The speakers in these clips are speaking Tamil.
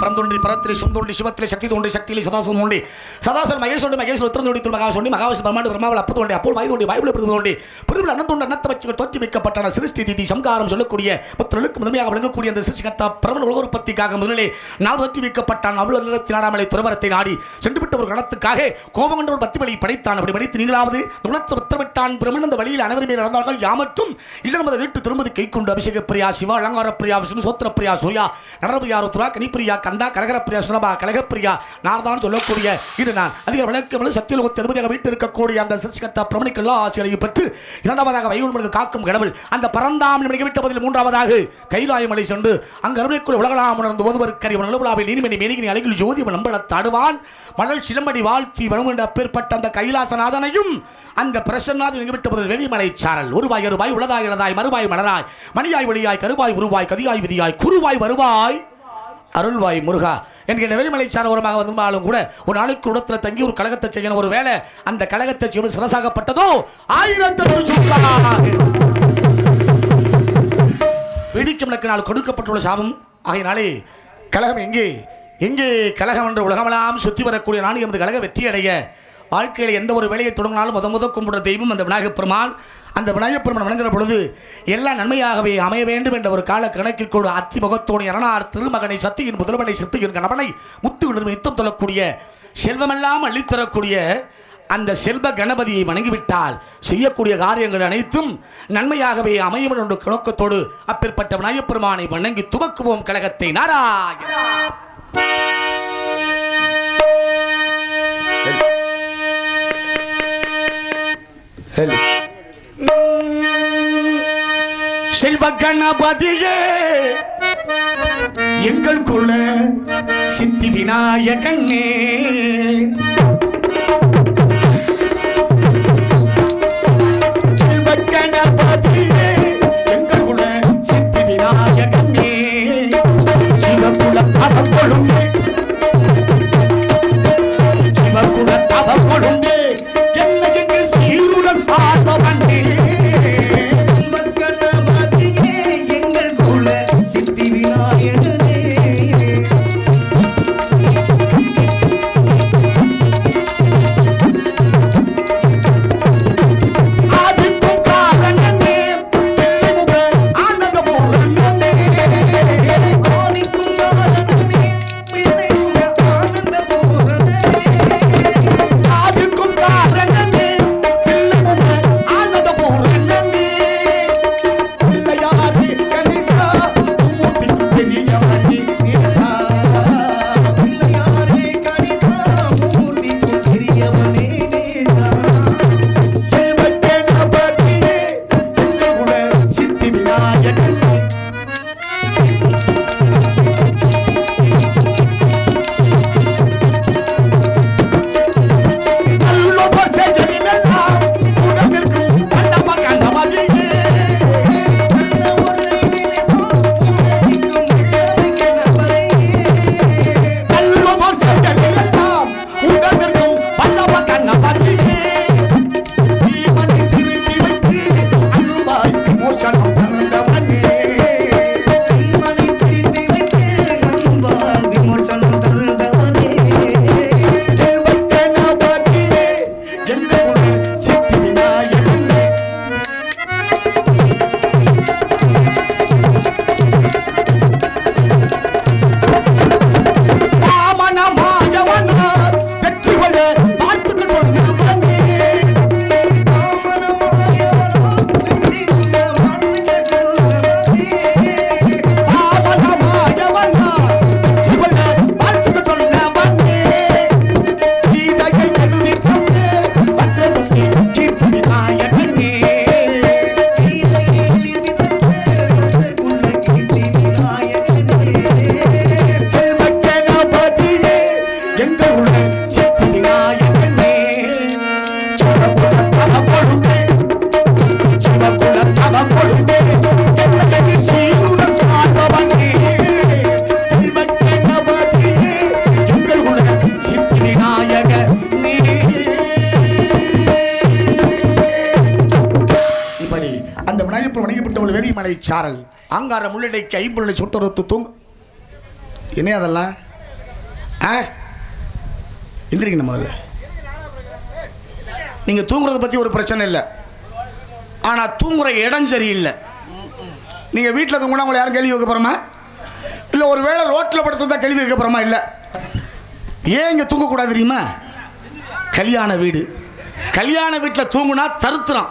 பரத்தில் பரந்தோன்றி பரத்திலே சுந்தோன்றி சிவத்திலே சக்தி தோன்றி சக்தியிலே சதாசம் தோன்றி சதாசல் மகேஸ்வரன் மகேஸ்வரர் உத்திரந்தோடி மகாசோண்டி மகாவிஷ்ணு பிரம்மாண்டு பிரம்மாவில் அப்ப தோண்டி அப்போல் வாய் தோண்டி வாயுல பிரதி தோண்டி புதுவில் அனந்தோண்ட அனத்த வச்சுகள் தோற்றி வைக்கப்பட்டான சிருஷ்டி திதி சம்காரம் சொல்லக்கூடிய புத்தர்களுக்கு முதன்மையாக விளங்கக்கூடிய அந்த சிருஷ்டிகர்த்தா பிரமண உலகோற்பத்திக்காக முதலிலே நாள் தோற்றி வைக்கப்பட்டான் அவ்வளவு நிலத்தில் நாடாமலை துறவரத்தை நாடி சென்றுவிட்ட ஒரு கணத்துக்காக கோபம் என்ற ஒரு பத்தி வழி படைத்தான். அப்படி படித்து நீங்களாவது குணத்தை உத்தரவிட்டான் பிரமண அந்த வழியில் அனைவருமே நடந்தார்கள். யாமற்றும் இல்லை நமது வீட்டு திரும்பதி கை கொண்டு அபிஷேக பிரியா சிவா அலங்கார பிரியா விஷ்ணு சோத்திர பிரியா சூர்யா நடரபிரியா ருத்ரா கனிப்பிரியா கந்தா கரகர பிரியா சுனபா கலகப்பிரியா நார்தான் சொல்லக்கூடிய இது நான் அதிக விளக்கமனு சத்தியலோகத்தை அதிபதியாக வீட்டு இருக்கக்கூடிய அந்த சிருஷ்டிகர்த்தா பிரமணிக்கு எல்லா ஆசைகளையும் பெற்று இரண்டாவதாக வைகுண்டனுக்கு காக்கும் கடவுள் அந்த பரந்தாம் விட்ட பதில் மூன்றாவதாக கைலாயமலை சென்று அங்கு அருமைக்குள் உலகலாம் உணர்ந்து ஓதுவர் கரிவன் நிலவுலாவில் நீர்மணி மேனிகினி அழகில் ஜோதி நம்பள தடுவான் மணல் சிலம்படி வாழ்த்தி வரும் என்ற அப்பேற்பட்ட அந்த கைலாசநாதனையும் அந்த பிரசன்னாதன் விட்ட பதில் வெளிமலை சாரல் ஒருவாய் அருவாய் உளதாய் இளதாய் மறுவாய் மலராய் மணியாய் ஒளியாய் கருவாய் உருவாய் கதியாய் விதியாய் குருவாய் வருவாய் அருள்வாய் முருகா என்கிற வெளிமலைச்சார ஓரமாக வந்தாலும் கூட ஒரு நாளுக்கு இடத்துல தங்கி ஒரு கழகத்தை செய்யணும். ஒரு வேளை அந்த கழகத்தை செய்வது சிரசாகப்பட்டதோ 1000 வெடிக்கும் நாள் கொடுக்கப்பட்டுள்ள சாபம். ஆகையினாலே கழகம் எங்கே எங்கே கழகம் என்ற உலகமெல்லாம் சுற்றி வரக்கூடிய நாடு எமது கழக வெற்றியடைய வாழ்க்கையில் எந்த ஒரு வேலையை தொடங்கினாலும் முத கும்பிடுற தெய்வம் அந்த விநாயகப் பெருமான். அந்த விநாயகப் பெருமான் வணங்குகிற பொழுது எல்லாம் நன்மையாகவே அமைய வேண்டும் என்ற ஒரு கால கணக்கில் கூட அத்திமுகத்தோணி அரணார் திருமகனை சத்தியின் முதல்வனை சித்தியின் கணவனை முத்து நித்தம் சொல்லக்கூடிய செல்வமெல்லாம் அள்ளித்தரக்கூடிய அந்த செல்வ கணபதியை வணங்கிவிட்டால் செய்யக்கூடிய காரியங்கள் அனைத்தும் நன்மையாகவே அமையும் என்ற நோக்கத்தோடு அப்பேற்பட்ட விநாயகப் பெருமானை வணங்கி துவக்குவோம் கழகத்தை. நாராயணா செல்வ கணபதியே எங்கள் குல சித்தி விநாயகனே செல்வ கணபதியே எங்கள் குல சித்தி விநாயகனே சிவகுல அவக்கொழுந்தே சிவகுல அவக்கொழுந்தே சாரல் ஆங்கார முள்ளடைக்கு ஐம்புள்ளை சுட்டறுத்து தூங்க என்ன அதெல்லாம் எந்திரிக்கணும் முதல்ல. நீங்கள் தூங்குறத பற்றி ஒரு பிரச்சனை இல்லை, ஆனால் தூங்குற இடம் சரியில்லை. நீங்கள் வீட்டில் தூங்கினா உங்களை யாரும் கேள்வி வைக்க போகிறோமா? இல்லை ஒரு வேளை ரோட்டில் படுத்துதான் கேள்வி வைக்க போகிறோமா? இல்லை. ஏன் இங்கே தூங்கக்கூடாது தெரியுமா? கல்யாண வீடு. கல்யாண வீட்டில் தூங்குனா தருத்துறான்.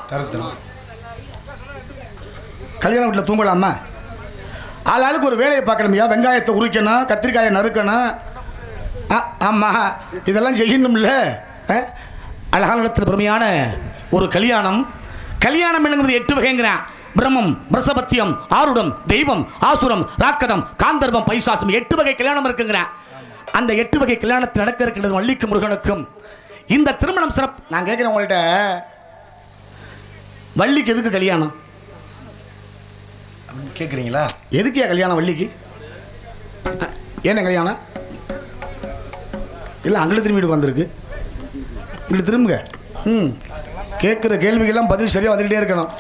கல்யாண வீட்டில் தூங்கலாமா? ஆளாளுக்கு ஒரு வேலையை பார்க்கணுமையா. வெங்காயத்தை உரிக்கணும், கத்திரிக்காயை நறுக்கணும். ஆமாம், இதெல்லாம் செய்யணும்ல. அழகான இடத்துல பெருமையான ஒரு கல்யாணம். கல்யாணம் என்னங்கிறது 8 வகைங்கிறான். பிரம்மம், பிரசபத்தியம், ஆருடம், தெய்வம், ஆசுரம், ராக்கதம், காந்தர்வம், பைசாசம், 8 வகை கல்யாணம் இருக்குங்கிறேன். அந்த 8 வகை கல்யாணத்தில் நடக்க இருக்கின்றது வள்ளிக்கும் முருகனுக்கும். இந்த திருமணம் சிறப்பு. நான் கேட்குறேன் உங்கள்கிட்ட, வள்ளிக்கு எதுக்கு கல்யாணம் அப்படின்னு கேட்குறீங்களா? எதுக்குயா கல்யாணம் வள்ளிக்கு? ஏன்னா கல்யாணம் இல்லை, அங்கே திரும்பிட்டு வந்திருக்கு. இப்படி திரும்புங்க. கேட்குற கேள்விகள்லாம் பதில் சரியாக வந்துக்கிட்டே இருக்கணும்.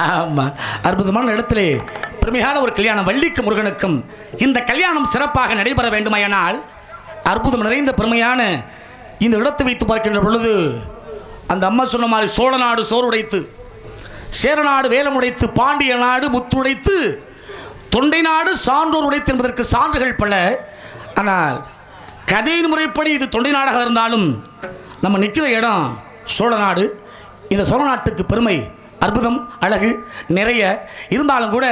ஆமாம், அற்புதமான இடத்துல பெருமையான ஒரு கல்யாணம் வள்ளிக்கு முருகனுக்கும். இந்த கல்யாணம் சிறப்பாக நடைபெற வேண்டுமானால் அற்புதம் நிறைந்த பெருமையான இந்த இடத்தை வைத்து பார்க்கின்ற பொழுது அந்த அம்மா சொன்ன மாதிரி சோழ நாடு சோறுடைத்து, சேரநாடு வேலம் உடைத்து, பாண்டிய நாடு முத்துடைத்து, தொண்டை நாடு சான்றோர் உடைத்து என்பதற்கு சான்றுகள் பல. ஆனால் கதையின் முறைப்படி இது தொண்டை நாடாக இருந்தாலும் நம்ம நிற்கிற இடம் சோழ நாடு. இந்த சோழ நாட்டுக்கு பெருமை, அற்புதம், அழகு நிறைய இருந்தாலும் கூட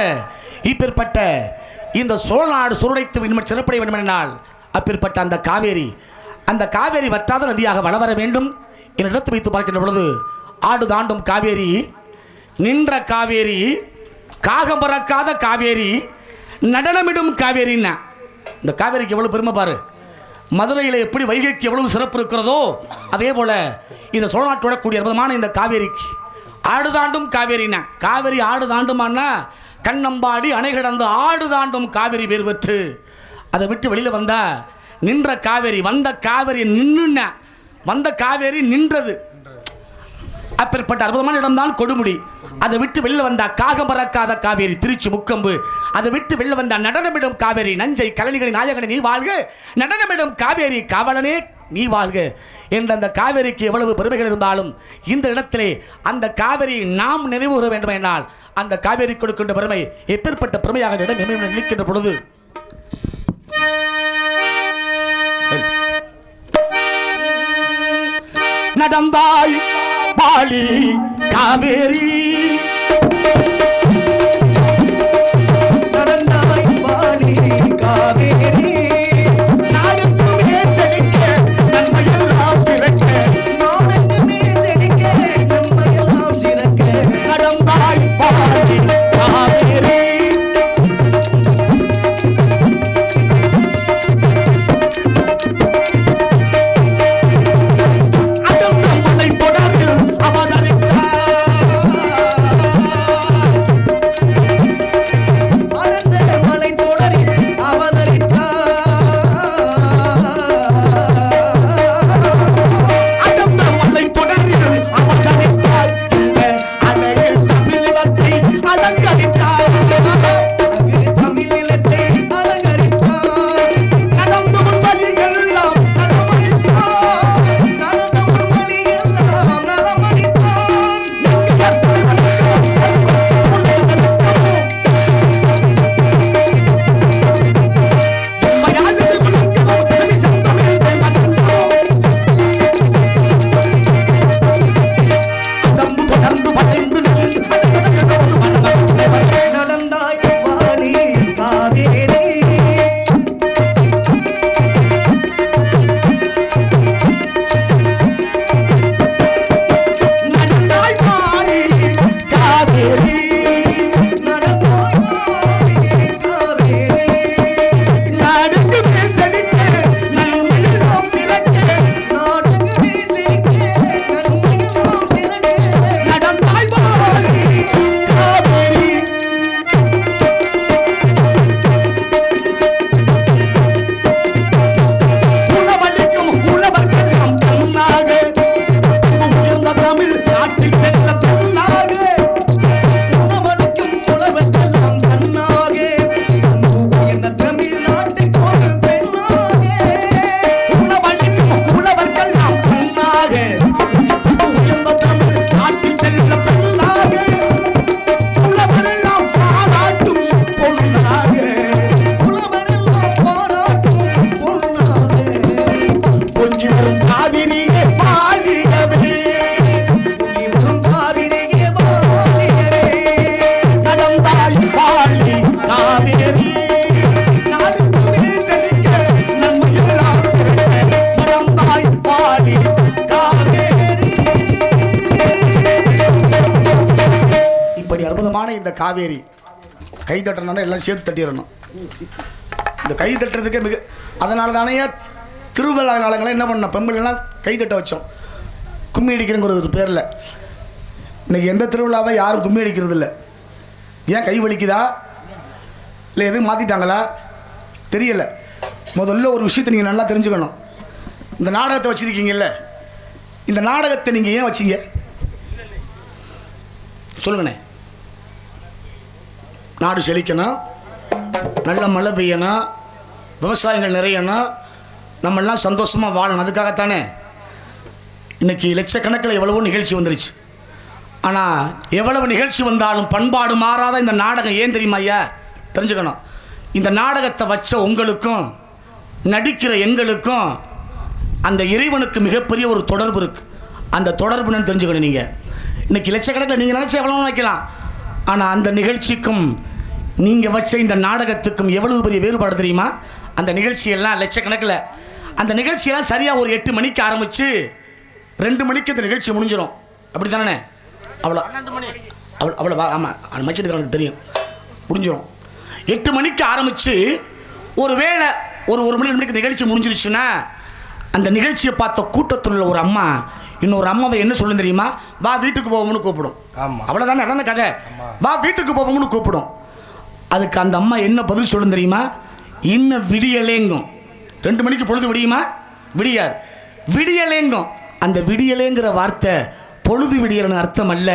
இப்பேற்பட்ட இந்த சோழ நாடு சூறைத்து சிறப்படைய வேண்டுமென்றால் அப்பேற்பட்ட அந்த காவேரி வற்றாத நதியாக வளவர வேண்டும். என் இடத்தை வைத்து பார்க்கின்ற பொழுது ஆடு தாண்டும் காவேரி, நின்ற காவேரி, காகம் பறக்காத காவேரி, நடனமிடும் காவேரின்னா இந்த காவேரிக்கு எவ்வளவு பெருமை பாரு. மதுரையில் எப்படி வைகைக்கு எவ்வளவு சிறப்பு இருக்கிறதோ அதே போல இந்த சோழ நாட்டு விடக்கூடிய அற்புதமான இந்த காவேரிக்கு ஆடு தாண்டும் காவேரினா, காவேரி ஆடு தாண்டுமான்னா கண்ணம்பாடி அணை கடந்து ஆடு தாண்டும் காவேரி பேர் பெற்று அதை விட்டு வெளியில் வந்தா நின்ற காவேரி, வந்த காவேரி நின்றுன, வந்த காவேரி நின்றது. அப்பேற்பட்ட அற்புதமான இடம்தான் கொடுமுடி. அதை விட்டு வெளியில் வந்தா காகம் பறக்காத காவேரி திருச்சி முக்கம்பு. அதை விட்டு வெளியில் வந்தா நடனமிடும் காவேரி நஞ்சை கலனிகளின் நாயகனை நீ வாழ்க, நடனமிடும் காவேரி காவலனே நீ வாழ்க என்ற அந்த காவேரிக்கு எவ்வளவு பெருமைகள் இருந்தாலும் இந்த இடத்திலே அந்த காவேரி நாம் நினைவு கூற வேண்டும் என்றால் அந்த காவேரி கொடுக்கின்ற பெருமை எப்பேற்பட்ட பெருமையாக இடம் நிற்கின்ற பொழுது நடந்தாய் பாலி காவேரி, நடந்தாய் பாலி காவேரி, நாடெங்குமே செழிக்க நன்மையெல்லாம் சிறக்க, நாடெங்குமே செழிக்க நன்மையெல்லாம் சிறக்க, நடந்தாய் பாலி காவேரி. காவேரி. கை தட்டுறதுனா எல்லாம் சேர்த்து தட்டிடணும். இந்த கை தட்டுறதுக்கே மிக அதனால தானே திருவிழா காலங்களில் என்ன பண்ணோம், பெண்களெல்லாம் கை தட்ட வச்சோம். கும்மி அடிக்கிறங்கிற ஒரு பேரில். இன்றைக்கி எந்த திருவிழாவை யாரும் கும்மி அடிக்கிறது இல்லை. ஏன் கை வலிக்குதா இல்லை எதுவும் மாற்றிட்டாங்களா தெரியலை. முதல்ல ஒரு விஷயத்தை நீங்கள் நல்லா தெரிஞ்சுக்கணும். இந்த நாடகத்தை வச்சுருக்கீங்கல்ல, இந்த நாடகத்தை நீங்கள் ஏன் வச்சிங்க சொல்லுங்கண்ணே? நாடு செழிக்கணும், நல்ல மழை பெய்யணும், விவசாயங்கள் நிறையணும், நம்மெல்லாம் சந்தோஷமாக வாழணும். அதுக்காகத்தானே இன்றைக்கி லட்சக்கணக்கில் எவ்வளவோ நிகழ்ச்சி வந்துருச்சு. ஆனால் எவ்வளவு நிகழ்ச்சி வந்தாலும் பண்பாடு மாறாத இந்த நாடகம் ஏன் தெரியுமா ஐயா? தெரிஞ்சுக்கணும். இந்த நாடகத்தை வச்ச உங்களுக்கும் நடிக்கிற எங்களுக்கும் அந்த இறைவனுக்கு மிகப்பெரிய ஒரு தொடர்பு இருக்குது. அந்த தொடர்புன்னு தெரிஞ்சுக்கணும். நீங்கள் இன்றைக்கி லட்சக்கணக்கில் நீங்கள் நினச்சா எவ்வளோ வைக்கலாம். ஆனால் அந்த நிகழ்ச்சிக்கும் நீங்கள் வச்ச இந்த நாடகத்துக்கும் எவ்வளவு பெரிய வேறுபாடு தெரியுமா? அந்த நிகழ்ச்சியெல்லாம் லட்சக்கணக்கில், அந்த நிகழ்ச்சியெல்லாம் சரியாக ஒரு 8 மணிக்கு ஆரம்பித்து 2 மணிக்கு அந்த நிகழ்ச்சி முடிஞ்சிடும். அப்படி தானே? அவ்வளோ அவ்வளோ ஆமாம், அந்த மச்சிட்டு தெரியும், முடிஞ்சிடும். 8 மணிக்கு ஆரம்பித்து ஒரு வேளை ஒரு மணி 2 மணிக்கு நிகழ்ச்சி முடிஞ்சிருச்சுன்னா அந்த நிகழ்ச்சியை பார்த்த கூட்டத்தில் உள்ள ஒரு அம்மா இன்னொரு அம்மாவை என்ன சொல்லும் தெரியுமா? வா வீட்டுக்கு போவோம்னு கூப்பிடும். ஆமாம், அவ்வளோதானே, அதான கதை. வா வீட்டுக்கு போவோம்னு கூப்பிடும். அதுக்கு அந்த அம்மா என்ன பதில் சொல்லும் தெரியுமா? இன்னும் விடியலேங்கும். 2 மணிக்கு பொழுது விடியுமா? விடியாது, விடியலேங்கும். அந்த விடியலேங்கிற வார்த்தை பொழுது விடியலன்னு அர்த்தம் அல்ல.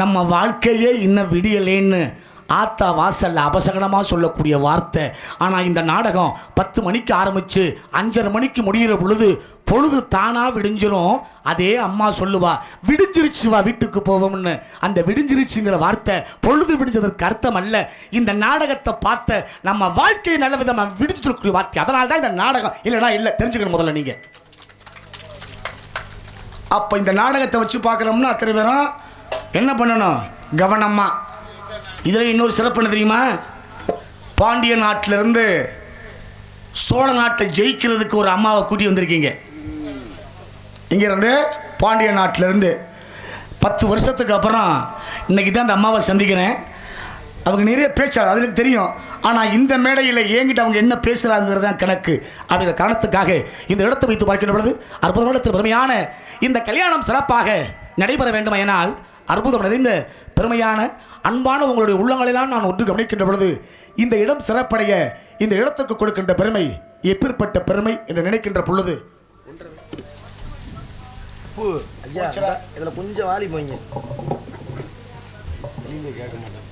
நம்ம வாழ்க்கையே இன்னும் விடியலேன்னு ஆத்தா வாசல்ல அபசகனமாக சொல்லக்கூடிய வார்த்தை. ஆனால் இந்த நாடகம் 10 மணிக்கு ஆரம்பித்து 5:30 மணிக்கு முடிகிற பொழுது பொழுது தானாக விடிஞ்சிரும். அதே அம்மா சொல்லுவா, விடிஞ்சிருச்சு வா வீட்டுக்கு போவோம்னு. அந்த விடிஞ்சிருச்சுங்கிற வார்த்தை பொழுது விடிஞ்சதற்கு அர்த்தம் அல்ல. இந்த நாடகத்தை பார்த்த நம்ம வாழ்க்கையை நல்ல விதமாக விடிஞ்சிருக்கக்கூடிய வார்த்தை. அதனால தான் இந்த நாடகம். இல்லைனா இல்லை, தெரிஞ்சுக்கணும் முதல்ல நீங்கள். அப்போ இந்த நாடகத்தை வச்சு பார்க்குறோம்னா அத்தனை பேரும் என்ன பண்ணணும்? கவனமாக. இதில் இன்னொரு சிறப்பு என்ன தெரியுமா? பாண்டிய நாட்டிலிருந்து சோழ நாட்டை ஜெயிக்கிறதுக்கு ஒரு அம்மாவை கூட்டி வந்திருக்கீங்க. இங்கேருந்து பாண்டிய நாட்டிலேருந்து 10 வருஷத்துக்கு அப்புறம் இன்றைக்கி தான் அந்த அம்மாவை சந்திக்கிறேன். அவங்க நிறைய பேச்சாளர், அதுக்கு தெரியும். ஆனால் இந்த மேடையில் ஏங்கிட்டு அவங்க என்ன பேசுகிறாங்கிறது தான் கணக்கு. அப்படிங்கிற காரணத்துக்காக இந்த இடத்தை வைத்து பார்க்கின்ற பொழுது அற்புதமான பெருமையான இந்த கல்யாணம் சிறப்பாக நடைபெற வேண்டுமானால் அற்புதம் நிறைந்த பெருமையான அன்பான உங்களுடைய உள்ளங்களெல்லாம் நான் ஒன்று கவனிக்கின்ற பொழுது இந்த இடம் சிறப்படைய இந்த இடத்துக்கு கொடுக்கின்ற பெருமை எப்பேற்பட்ட பெருமை என்று நினைக்கின்ற பொழுது இதில் கொஞ்சம் வாலி போங்க. கேட்க மாட்டேன்.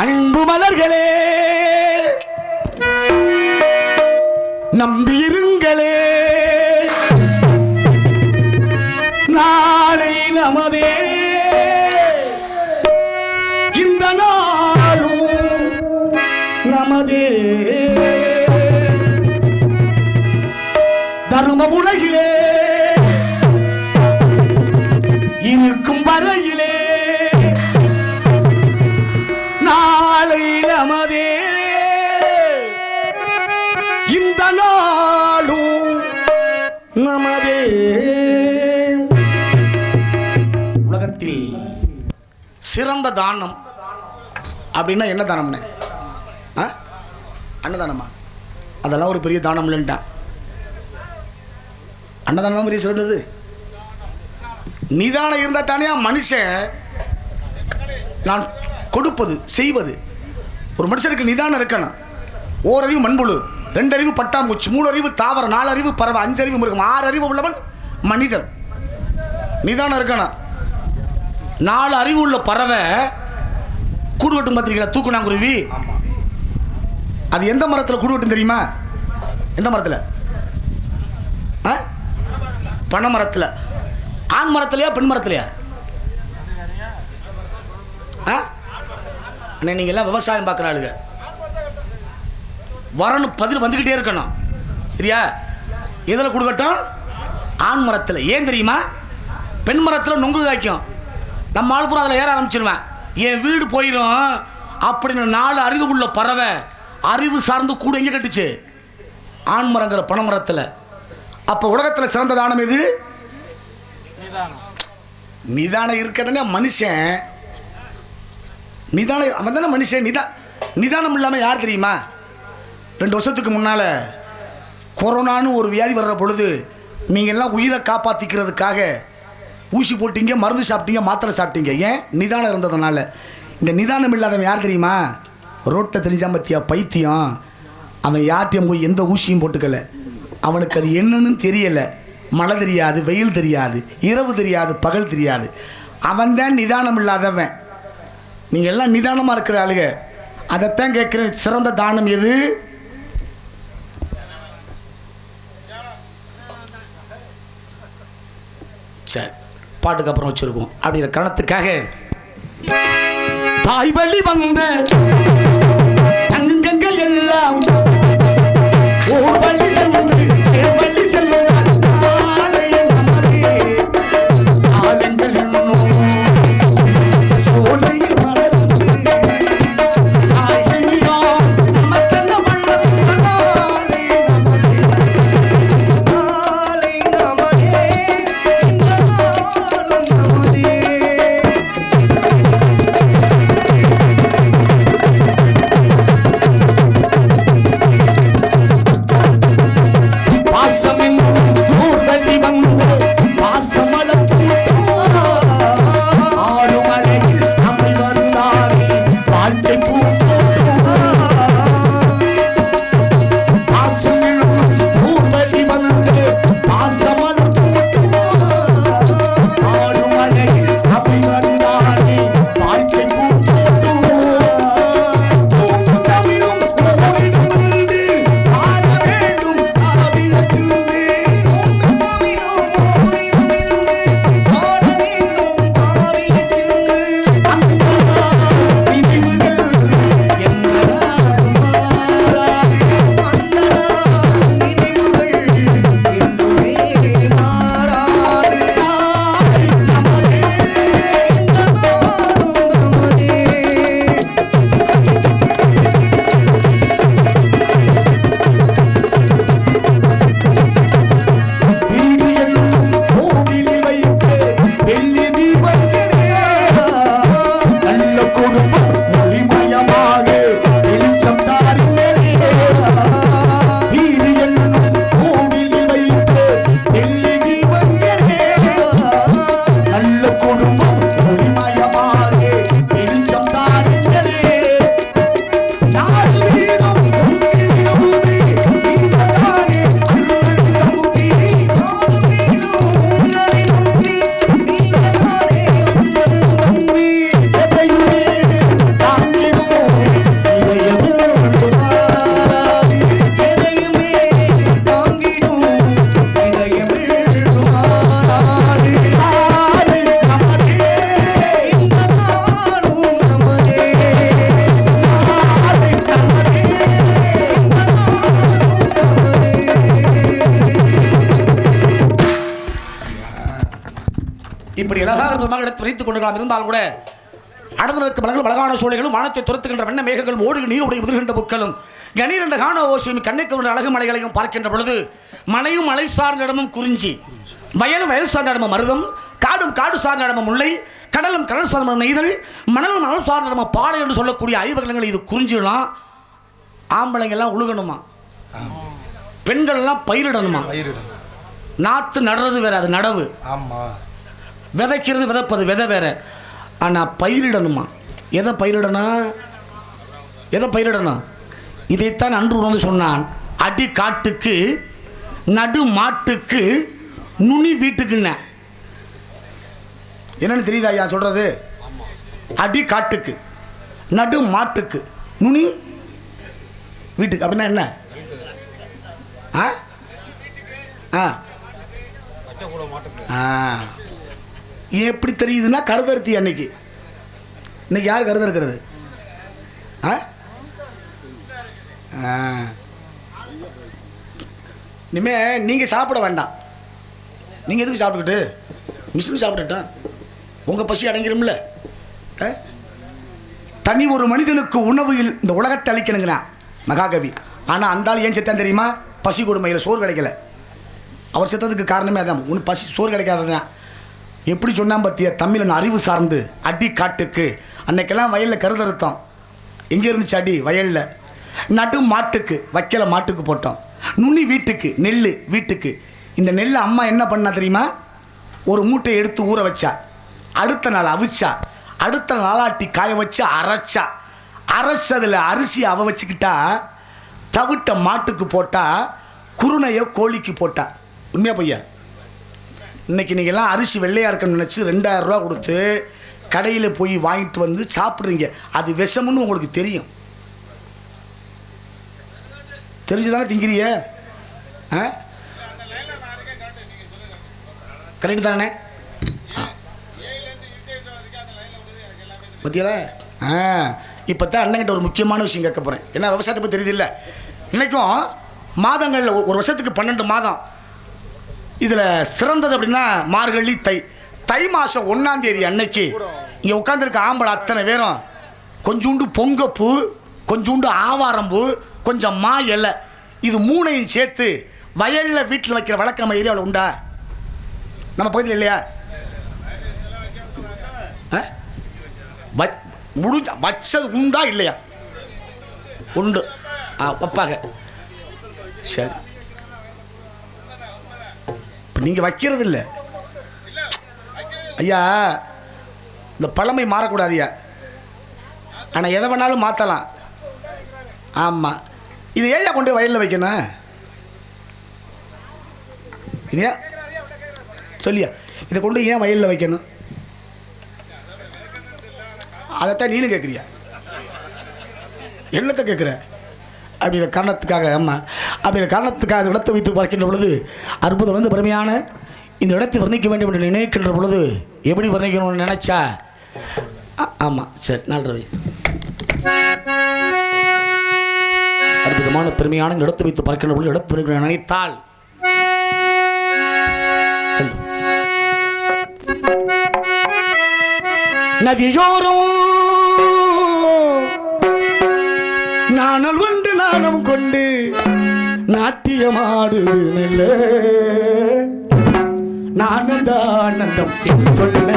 அன்பு மலர்களே நம்பியிருங்களே, நாளை நமதே, இந்த நாளும் நமதே. தர்ம உலகிலே இருக்கும் வரையிலே நாளை நமதே, இந்த நாளும் நமதே. உலகத்தில் சிறந்த தானம் அப்படின்னா என்ன தானம்னு? அன்னதானமா? அதெல்லாம் ஒரு பெரிய தானம் இல்லைன்ட்டான். அன்னதானம் பெரிய சிறந்தது. நிதானம் இருந்தால் தானே மனுஷன் நான் கொடுப்பது செய்வது. ஒரு மனுஷனுக்கு நிதானம் இருக்கணும். ஓரறிவு மண்புழு, 2 அறிவு பட்டாம்பூச்சி, 3 அறிவு தாவரம், 4 அறிவு பறவை, 5 அறிவு மிருகம், 6 அறிவு உள்ளவன் மனிதன். நிதானம் இருக்கணும். 4 அறிவு உள்ள பறவை கூடு கட்டும் பார்த்துருக்கீங்களா? தூக்குனாங்குருவி. அது எந்த மரத்தில் கூடு கட்டும் தெரியுமா? எந்த மரத்தில்? பனை மரத்தில். ஆண் மரத்துலையா பெண் மரத்துலையா? அண்ணே நீங்கள் எல்லாம் விவசாயம் பார்க்குற ஆளுங்க, வரணும் பதில் வந்துக்கிட்டே இருக்கணும். சரியா? எதில் கொடுக்கட்டும்? ஆண் மரத்தில். ஏன் தெரியுமா? பெண் மரத்தில் நொங்கு காய்க்கும். நம்ம ஆள் பூரா அதில் ஏற ஆரம்பிச்சிடுவேன். என் வீடு போயிடும் அப்படின்னு 4 அறிவு உள்ள பறவை அறிவு சார்ந்து கூட எங்கே கட்டுச்சு? ஆண்மரங்கிற பனைமரத்தில். அப்போ உலகத்தில் சிறந்த தானம் எது? நிதானம் இருக்கிறதுனே மனுஷன். நிதானம் அவன் தானே மனுஷன். நிதானம் இல்லாமல் யார் தெரியுமா? 2 வருஷத்துக்கு முன்னால் கொரோனான்னு ஒரு வியாதி வர்ற பொழுது நீங்கள் எல்லாம் உயிரை காப்பாற்றிக்கிறதுக்காக ஊசி போட்டீங்க, மருந்து சாப்பிட்டீங்க, மாத்திரை சாப்பிட்டீங்க. ஏன்? நிதானம் இருந்ததுனால. இந்த நிதானம் இல்லாதவன் யார் தெரியுமா? ரோட்டை தெரிஞ்சால் பற்றியா பைத்தியம். அவன் யார்ட்டையும் போய் எந்த ஊசியும் போட்டுக்கல. அவனுக்கு அது என்னன்னு தெரியலை. மழை தெரியாது, வெயில் தெரியாது, இரவு தெரியாது, பகல் தெரியாது. அவன் தான் நிதானம் இல்லாதவன். நீங்கள் எல்லாம் நிதானமாக இருக்கிற ஆளுங்க. அதைத்தான் கேட்குறேன். சிறந்த தானம் எது? சரி, பாட்டுக்கு அப்புறம் வச்சிருக்கோம். அப்படிங்கிற காரணத்துக்காக தாய் வழி வந்த தங்கங்கள் எல்லாம் ஓர் வழி சென்று வழி சென்று இப்படி அழகாக விதமாக எடுத்து வைத்துக் கொண்டிருக்கலாம். இருந்தாலும் கூட அடர்ந்திருக்கும் மலர்கள் அழகான சூழல்களும் வானத்தை துரத்துகின்ற வண்ண மேகங்களும் ஓடுக நீருடைய உதிர்கின்ற புக்களும் கணீர் என்ற காண ஓசியும் கண்ணைக்கு அழகு மலைகளையும் பார்க்கின்ற பொழுது மலையும் மலை சார்ந்த இடமும் குறிஞ்சி, வயலும் வயல் சார்ந்த இடமும் மருதம், காடும் காடு சார்ந்த இடமும் முல்லை, கடலும் கடல் சார்ந்த நெய்தல், மணலும் மணல் சார்ந்த இடமும் பாலை என்று சொல்லக்கூடிய ஐவகங்கள் இது குறிஞ்சிடலாம். ஆம்பளைங்கெல்லாம் உழுகணுமா, பெண்கள்லாம் பயிரிடணுமா. நாற்று நடுறது வேற, அது நடவு. ஆமாம், விதைக்கிறது விதைப்பது விதை வேற. ஆனால் பயிரிடணுமா. எதை பயிரிடணும்? எதை பயிரிடணும்? இதைத்தான் அன்று உணர்ந்து சொன்னான். அடி காட்டுக்கு நடு மாட்டுக்கு நுனி வீட்டுக்குன்ன. என்னன்னு தெரியுதா ஐயா சொல்றது? அடி காட்டுக்கு நடு மாட்டுக்கு நுனி வீட்டுக்கு அப்படின்னா என்ன? ஆ ஆ ஆ எப்படி தெரியுதுன்னா கருதறுத்தி. அன்னைக்கு இன்னைக்கு யார் கருத இருக்கிறது? இனிமே நீங்கள் சாப்பிட வேண்டாம். நீங்கள் எதுக்கு சாப்பிட்டுக்கிட்டு? மிஷின் சாப்பிட்டுட்டா உங்கள் பசி அடங்கிரும்ல. தனி ஒரு மனிதனுக்கு உணவு இந்த உலகத்தை அளிக்கணுங்கிறான். மகாகவி. ஆனால் அந்த ஆள் ஏன் செத்தான் தெரியுமா? பசி கொடுமையில் சோறு கிடைக்கல. அவர் செத்ததுக்கு காரணமே அதான், ஒன்று பசி சோறு கிடைக்காததான். எப்படி சொன்னான் பற்றிய தமிழன் அறிவு சார்ந்து அடி காட்டுக்கு. அன்னைக்கெல்லாம் வயலில் கருதறுத்தோம். எங்கே இருந்துச்சு அடி? வயலில். நடு மாட்டுக்கு வைக்கல, மாட்டுக்கு போட்டோம். நுனி வீட்டுக்கு, நெல் வீட்டுக்கு. இந்த நெல்லை அம்மா என்ன பண்ணா தெரியுமா? ஒரு மூட்டை எடுத்து ஊற வச்சா, அடுத்த நாள் அவிச்சா, அடுத்த நாளாட்டி காய வச்சு அரைச்சா. அரைச்சதில் அரிசி அவ வச்சுக்கிட்டா, தவிட்ட மாட்டுக்கு போட்டா, குருணையை கோழிக்கு போட்டா. உண்மையா பொய்யா? இன்னைக்கு நீங்கள்லாம் அரிசி வெள்ளையாக இருக்குன்னு நினச்சி 2000 ரூபா கொடுத்து கடையில் போய் வாங்கிட்டு வந்து சாப்பிட்றீங்க. அது விஷம்னு உங்களுக்கு தெரியும். தெரிஞ்சுதானே திங்கிறிய? கரெக்டு தானே? பத்தியா? இப்போ தான் அண்ணங்கிட்ட ஒரு முக்கியமான விஷயம் கேட்க போகிறேன். ஏன்னா விவசாயத்தை பற்றி தெரியுது இல்லை. இன்றைக்கும் மாதங்களில் ஒரு வருஷத்துக்கு 12 மாதம். இதில் சிறந்தது அப்படின்னா மார்கழி, தை. தை மாதம் 1ஆம் தேதி அன்னைக்கு இங்கே உட்காந்துருக்க ஆம்பளை அத்தனை பேரும் கொஞ்சோண்டு பொங்கப்பூ, கொஞ்சோண்டு ஆவாரம்பூ, கொஞ்சம் மா இலை, இது 3ஐயும் சேர்த்து வயலில் வீட்டில் வைக்கிற வழக்கம் நம்ம ஏரியாவில் உண்டா? நம்ம பகுதியில் இல்லையா? முடிஞ்ச வச்சது உண்டா இல்லையா? உண்டு. வைப்பாங்க. சரி, இப்போ நீங்கள் வைக்கிறது இல்லை ஐயா. இந்த பழமை மாறக்கூடாதுயா. ஆனால் எதை வேணாலும் மாற்றலாம். ஆமாம். இது ஏன் கொண்டு வயலில் வைக்கணும்? இது ஏன் சொல்லியா? இதை கொண்டு ஏன் வயலில் வைக்கணும்? அதைத்தான் நீனும் கேட்குறியா? என்னத்தை கேட்குற? அப்படிங்கிற காரணத்துக்காக. ஆமாம், அப்படிங்கிற காரணத்துக்காக இந்த இடத்தை வைத்து பார்க்கின்ற பொழுது அற்புதம் வந்து பெருமையான இந்த இடத்தை வர்ணிக்க வேண்டும் என்று நினைக்கின்ற பொழுது எப்படி வர்ணிக்கணும்னு நினச்சா? ஆமாம், சரி, 4 ரவி. அற்புதமான பெருமையான இந்த இடத்தை வைத்து பார்க்கின்ற பொழுது இடத்தை வர்ணிக்க நினைத்தால் நதியோரம் நானல் ஒன்று நாணம் கொண்டு நாட்டியமாடுது நெல்ல நானந்த ஆனந்தம் சொல்ல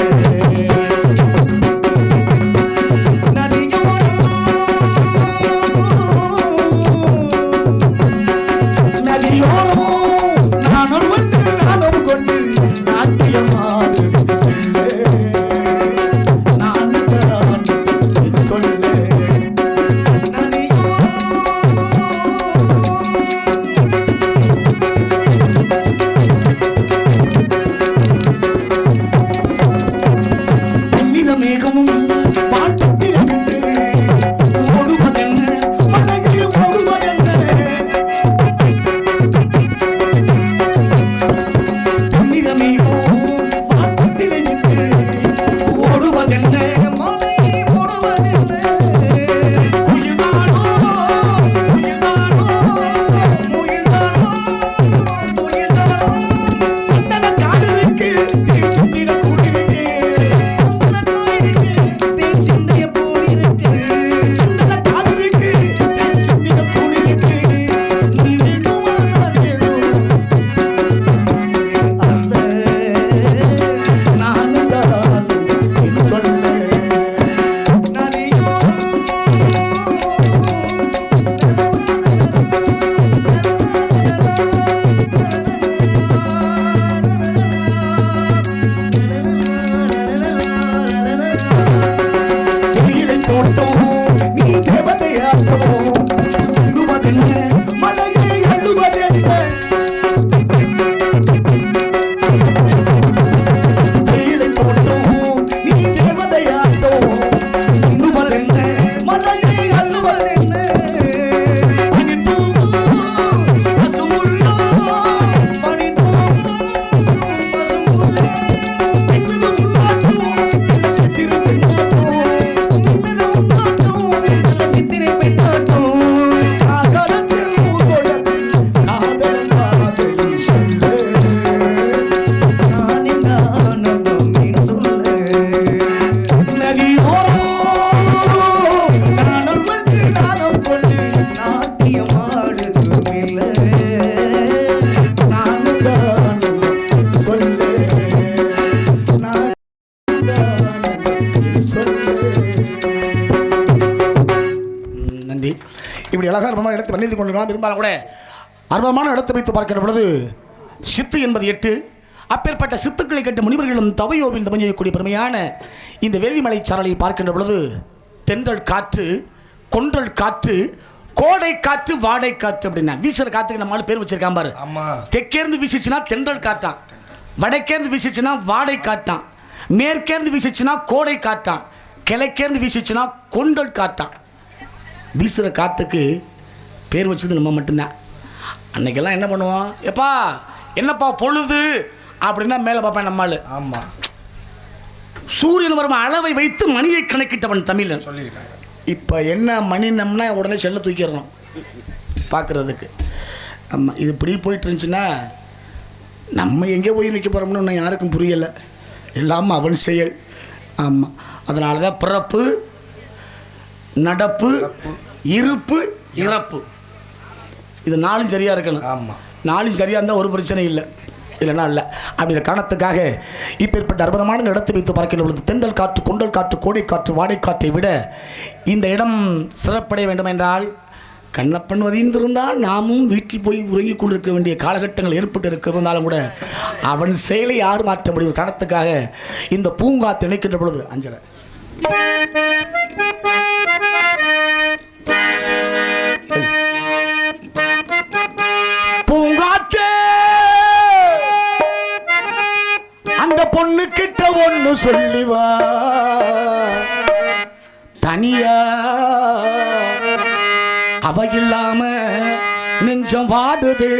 அழகாக அற்புதமான இடத்தை வர்ணித்து கொண்டிருக்கலாம். இருந்தாலும் கூட அற்புதமான இடத்தை வைத்து பார்க்கின்ற பொழுது சித்து என்பது 8. அப்பேற்பட்ட சித்துக்களை கட்ட முனிவர்களும் தவையோவின் தமிழக்கூடிய பெருமையான இந்த வேள்விமலை சாரலை பார்க்கின்ற பொழுது தென்றல் காற்று, கொன்றல் காற்று, கோடை காற்று, வாடை காற்று அப்படின்னா வீசுற காற்றுக்கு நம்மளால பேர் வச்சிருக்கான் பாரு. தெற்கேர்ந்து வீசிச்சுன்னா தென்றல் காத்தான், வடக்கேர்ந்து வீசிச்சுன்னா வாடை காத்தான், மேற்கேர்ந்து வீசிச்சுன்னா கோடை காத்தான், கிழக்கேர்ந்து வீசிச்சுன்னா கொண்டல் காத்தான். வீசுகிற காற்றுக்கு பேர் வச்சது நம்ம மட்டும்தான். அன்னைக்கெல்லாம் என்ன பண்ணுவோம், எப்பா என்னப்பா பொழுது அப்படின்னா மேலே பார்ப்பேன் நம்மால். ஆமாம், சூரியன் வரும் அளவை வைத்து மணியை கணக்கிட்டவன் தமிழன் சொல்லியிருக்காங்க. இப்போ என்ன மணி நம்மனா உடனே செல்ல தூக்கிடணும் பார்க்குறதுக்கு. ஆமாம், இது இப்படி போயிட்டு இருந்துச்சுன்னா நம்ம எங்கே போய் நிற்க போகிறோம்னு இன்னும் யாருக்கும் புரியலை. எல்லாம் அவன் செயல். ஆமாம், அதனால தான் பிறப்பு, நடப்பு, இருப்பு, இறப்பு இது 4 சரியாக இருக்கணும். ஆமாம், 4 சரியாக இருந்தால் ஒரு பிரச்சனை இல்லை, இல்லைன்னா இல்லை. அப்படிங்கிற காரணத்துக்காக இப்பேற்பட்ட அற்புதமான இடத்தை வைத்து பார்க்கின்ற பொழுது தென்றல் காற்று, கொண்டல் காற்று, கோடை காற்று, வாடை காற்றை விட இந்த இடம் சிறப்படைய வேண்டும் என்றால் கண்ணப்பன் வதிந்திருந்தால் நாமும் வீட்டில் போய் உறங்கிக் கொண்டிருக்க வேண்டிய காலகட்டங்கள் ஏற்பட்டு இருந்தாலும் கூட அவன் செயலை யார் மாற்ற முடியும். காரணத்துக்காக இந்த பூங்காற்று இணைக்கின்ற பொழுது அஞ்சலை பூங்காற்றே அந்த பொண்ணு கிட்ட ஒண்ணு சொல்லிவா, தனியா அவ இல்லாம நெஞ்சம் வாடுது.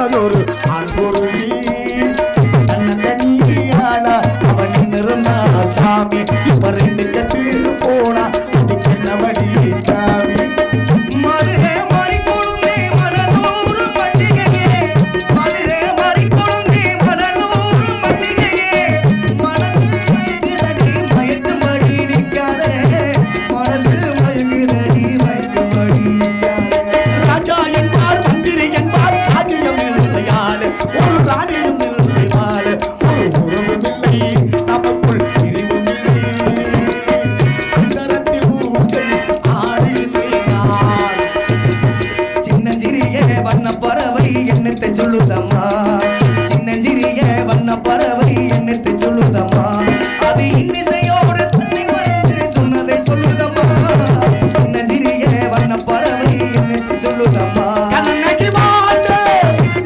போனதொரு ஆண்பொருளி தன்னியானா அவன் நின்றிருந்தா சாமி இப்ப 2 கட்டு போனா அதுக்கு என்ன வழி சாமி மதுரை மாறி கொழுந்தே மணலூர் பண்டிகையே மதுரை மாறி கொழுந்தே மணலூர் பண்டிகையே மனசு மயங்குதடி மயக்கும்படி நிற்காதே மனசு மயங்குதடி மயக்கும்படி நிற்காதே ராஜா என்பார் மந்திரி என்பார் ராஜ்யம் இல்லையாள் ஒரு ராணியும் இல்லையாள் ஒரு உறவும் இல்லை நமக்குள் பிரிவும் இல்லை அந்தரத்தில் ஊஞ்சல் ஆடுகின்றேன் நான். சின்னஞ்சிறிய வண்ண பறவை என்னத்தை சொல்லுதம்மா சின்னஞ்சிறிய வண்ண பறவை என்னத்தை சொல்லுதம்மா அது இன்னிசையோடு தன்னை மறந்து சொன்னதை சொல்லுதம்மா சின்னஞ்சிறிய வண்ண பறவை என்னத்தை சொல்லுதம்மா கண்ணகி வாழ்ந்து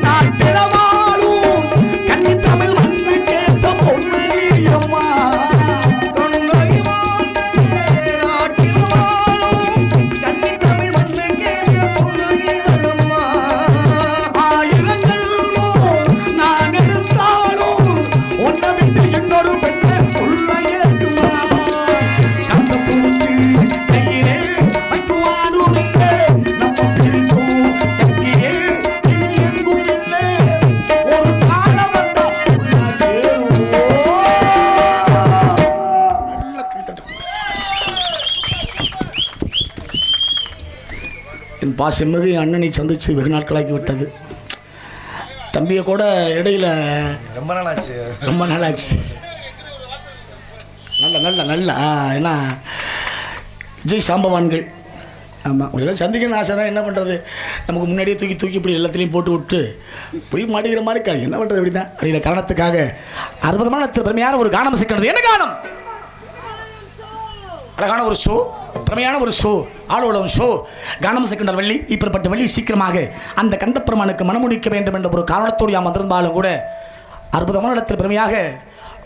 நாட்டில வாழும் கன்னி தமிழ் மண்ணு கேட்ட பொண்ணு அம்மா கண்ணகி வாழ்ந்தே நாட்டில் வாழும் கன்னி தமிழ் மண்ணு கேட்ட பொண்ணு இவளம்மா ஆயிரங்கள் நான் எடுத்தாலும் ஒன்றை விட்டு இன்னொரு பெண்ணை உள்ள ஏற்றுமா கந்த பூச்சி கையிலே வைக்குவானும் இல்லை நம்ம பிரிக்கும் சக்தியே இனி எங்கும் இல்லை ஒரு காலம் வந்தா உள்ள சேருவோம். நல்ல கைத்தட்டு. என் பாசமிகு என் அண்ணனை சந்தித்து வெகு நாட்களாகி விட்டது. தம்பியை கூட இடையில ரொம்ப நாள் ஆச்சு. ரொம்ப நாள் ஆச்சு. நல்ல நல்ல நல்ல ஏன்னா ஜெய் சாம்பவான்கள். ஆமாம், எல்லாம் சந்திக்கணும்னு ஆசை தான். என்ன பண்ணுறது, நமக்கு முன்னாடியே தூக்கி தூக்கி இப்படி எல்லாத்துலேயும் போட்டு விட்டு இப்படி மாட்டிக்கிற மாதிரி இருக்காது. என்ன பண்ணுறது, இப்படி தான் அப்படிங்கிற காரணத்துக்காக அற்புதமான பெருமையான ஒரு கானம் சேர்க்கிறது. என்ன கானம்? அழகான ஒரு ஷோ, பிரமையான ஒரு ஷோ, ஆளுவலம் ஷோ, கானம் செகண்டர் வள்ளி. இப்படிப்பட்ட வள்ளி சீக்கிரமாக அந்த கந்தப்பெருமானுக்கு மனமுடிக்க வேண்டும் என்ற ஒரு காரணத்தோடு யாம் வந்திருந்தாலும் கூட அற்புதமான இடத்தில் பெருமையாக